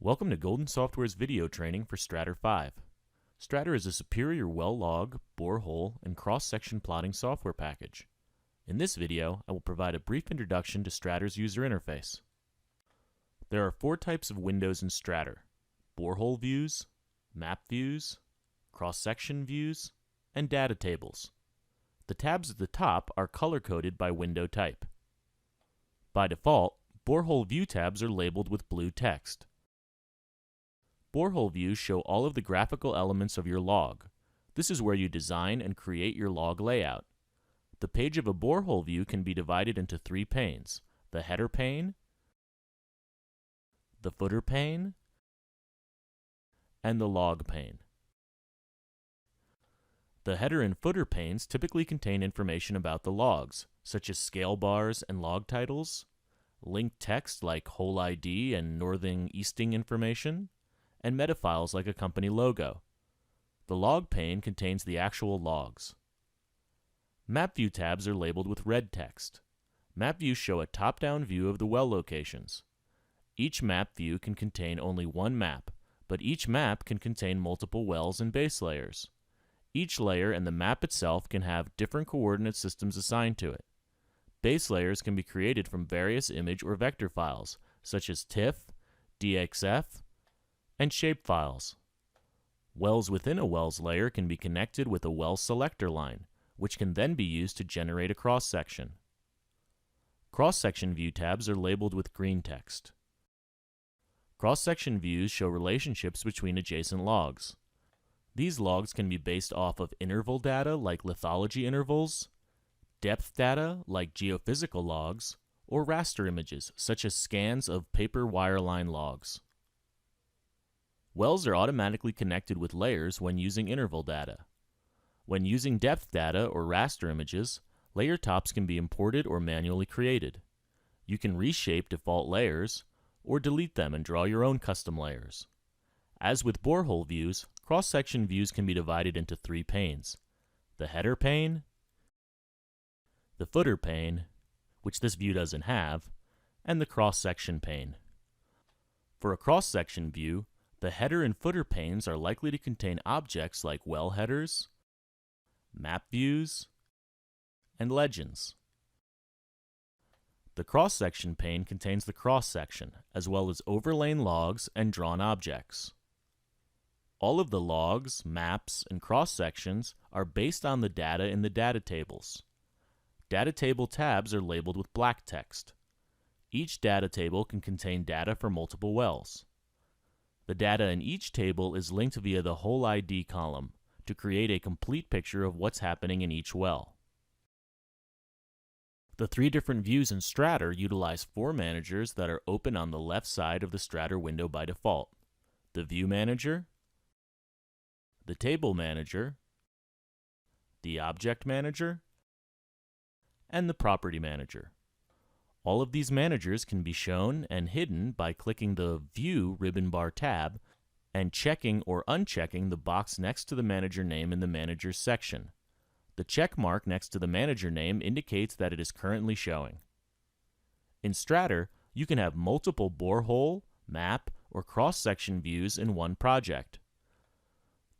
Welcome to Golden Software's video training for Strater 5. Strater is a superior well log, borehole, and cross-section plotting software package. In this video, I will provide a brief introduction to Strater's user interface. There are 4 types of windows in Strater: borehole views, map views, cross-section views, and data tables. The tabs at the top are color-coded by window type. By default, borehole view tabs are labeled with blue text. Borehole views show all of the graphical elements of your log. This is where you design and create your log layout. The page of a borehole view can be divided into 3 panes: the header pane, the footer pane, and the log pane. The header and footer panes typically contain information about the logs, such as scale bars and log titles, linked text like hole ID and northing easting information, and meta files like a company logo. The log pane contains the actual logs. Map view tabs are labeled with red text. Map views show a top-down view of the well locations. Each map view can contain only one map, but each map can contain multiple wells and base layers. Each layer and the map itself can have different coordinate systems assigned to it. Base layers can be created from various image or vector files, such as TIFF, DXF, and shape files. Wells within a wells layer can be connected with a well selector line, which can then be used to generate a cross-section. Cross-section view tabs are labeled with green text. Cross-section views show relationships between adjacent logs. These logs can be based off of interval data like lithology intervals, depth data like geophysical logs, or raster images such as scans of paper wireline logs. Wells are automatically connected with layers when using interval data. When using depth data or raster images, layer tops can be imported or manually created. You can reshape default layers or delete them and draw your own custom layers. As with borehole views, cross-section views can be divided into 3 panes: the header pane, the footer pane, which this view doesn't have, and the cross-section pane. For a cross-section view, the header and footer panes are likely to contain objects like well headers, map views, and legends. The cross-section pane contains the cross-section, as well as overlain logs and drawn objects. All of the logs, maps, and cross-sections are based on the data in the data tables. Data table tabs are labeled with black text. Each data table can contain data for multiple wells. The data in each table is linked via the hole ID column to create a complete picture of what's happening in each well. The 3 different views in Strater utilize 4 managers that are open on the left side of the Strater window by default: the View Manager, the Table Manager, the Object Manager, and the Property Manager. All of these managers can be shown and hidden by clicking the View ribbon bar tab and checking or unchecking the box next to the manager name in the Managers section. The check mark next to the manager name indicates that it is currently showing. In Strater, you can have multiple borehole, map, or cross-section views in one project.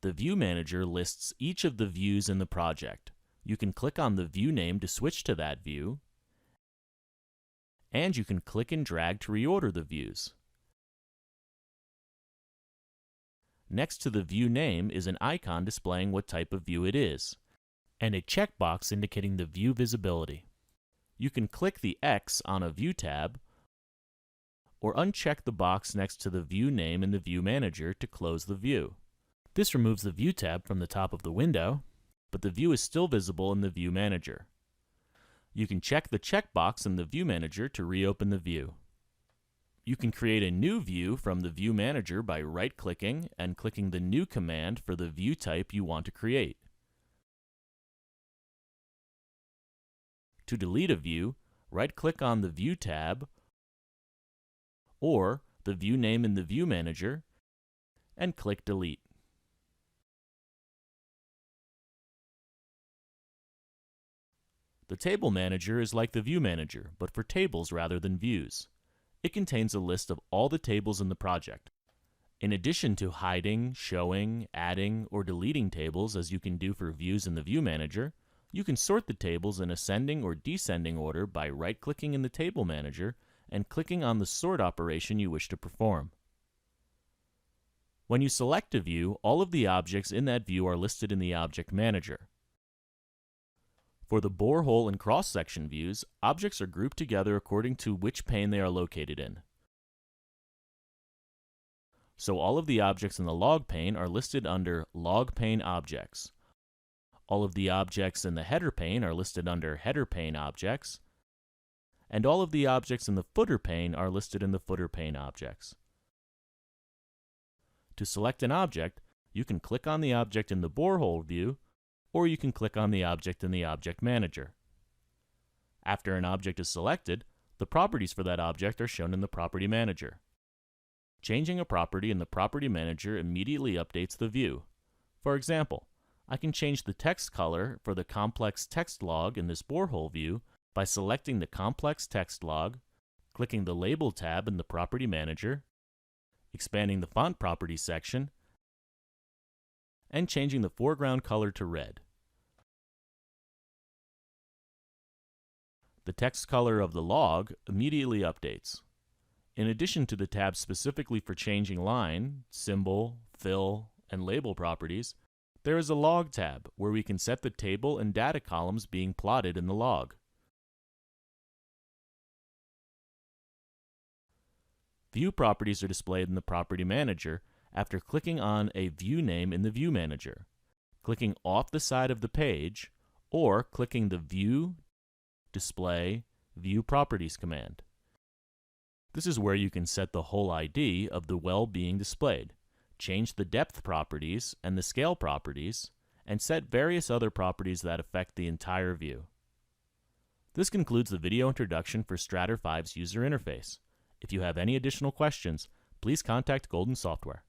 The View Manager lists each of the views in the project. You can click on the view name to switch to that view, and you can click and drag to reorder the views. Next to the view name is an icon displaying what type of view it is, and a checkbox indicating the view visibility. You can click the X on a View tab, or uncheck the box next to the view name in the View Manager to close the view. This removes the View tab from the top of the window, but the view is still visible in the View Manager. You can check the checkbox in the View Manager to reopen the view. You can create a new view from the View Manager by right-clicking and clicking the New command for the view type you want to create. To delete a view, right-click on the View tab or the view name in the View Manager and click Delete. The Table Manager is like the View Manager, but for tables rather than views. It contains a list of all the tables in the project. In addition to hiding, showing, adding, or deleting tables as you can do for views in the View Manager, you can sort the tables in ascending or descending order by right-clicking in the Table Manager and clicking on the sort operation you wish to perform. When you select a view, all of the objects in that view are listed in the Object Manager. For the borehole and cross-section views, objects are grouped together according to which pane they are located in. So all of the objects in the log pane are listed under Log Pane Objects. All of the objects in the header pane are listed under Header Pane Objects, and all of the objects in the footer pane are listed in the Footer Pane Objects. To select an object, you can click on the object in the borehole view, or you can click on the object in the Object Manager. After an object is selected, the properties for that object are shown in the Property Manager. Changing a property in the Property Manager immediately updates the view. For example, I can change the text color for the complex text log in this borehole view by selecting the complex text log, clicking the Label tab in the Property Manager, expanding the Font Properties section, and changing the foreground color to red. The text color of the log immediately updates. In addition to the tabs specifically for changing line, symbol, fill, and label properties, there is a Log tab where we can set the table and data columns being plotted in the log. View properties are displayed in the Property Manager after clicking on a view name in the View Manager, clicking off the side of the page, or clicking the View, Display, View Properties command. This is where you can set the whole ID of the well being displayed, change the depth properties and the scale properties, and set various other properties that affect the entire view. This concludes the video introduction for Strater 5's user interface. If you have any additional questions, please contact Golden Software.